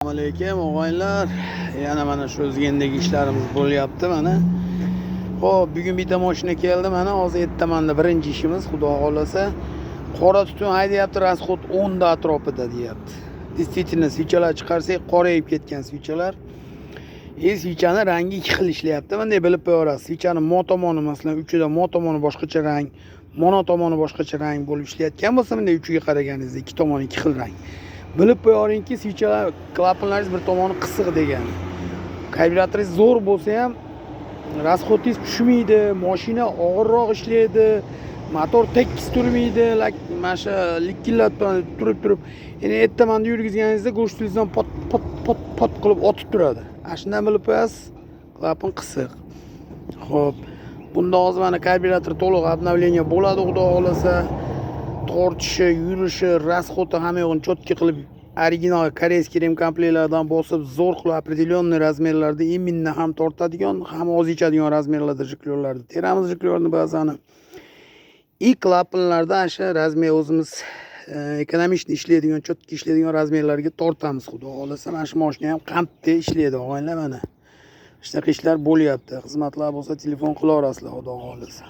Assalomu alaykum og'aylar. Yana mana shu o'zgendagi ishlarimiz bo'lyapti mana. Xo'p, bugun bitta mashina keldi mana. Hozir ertamanda birinchi ishimiz, xudo xolasa. Qora tutun haydayapti, расход 10 da atrofida deyapti. Действительно, svichalar chiqarsak qorayib ketgan svichalar. Svichani rangi ikki xil ishlayapti. Bunday bilib qo'yasiz. Svichani mo tomoni, masalan, uchida mo tomoni boshqacha rang, mono tomoni boshqacha rang bo'lib ishlayotgan bo'lsa, bunday uchiga qaraganingizda ikki tomoni ikki xil rang. Bilib qo'yingki, svichalar klapanlaringiz bir tomoni qisiq degani. Karbyuratoringiz zo'r bo'lsa ham расходingiz tushmaydi, mashina og'irroq ishlaydi, motor tekis turmaydi, mana shu likillab turib, endi ertamanda yurgizganingizda go'shtingizdan pot qilib otib turadi. Ana shundan bilib qo'yasiz, klapan qisiq. Xo'p, bunda hozir mana karbyurator to'liq обновление bo'ladi, xudo xolasa. Tortishi, yurishi, расходi hamma yo'g'ini cho'tka qilib, original koreyskiy rem komplektlardan bosib, zo'r qilib определенный razmerlarda именно ham tortadigan, ham oz ichadigan razmerlarda jiklarni teramiz, jiklarni ba'zani. И klapanlarda o'sha razmer o'zimiz ekonomik ishlaydigan, cho'tka ishlaydigan razmerlarga tortamiz, xudo xolasa. Mana shu mashina ham qandda ishlaydi, og'aylar mana. Shunaqa ishlar bo'lyapti. Xizmatlar bo'lsa telefon qilaverasizlar, xudo xolasa.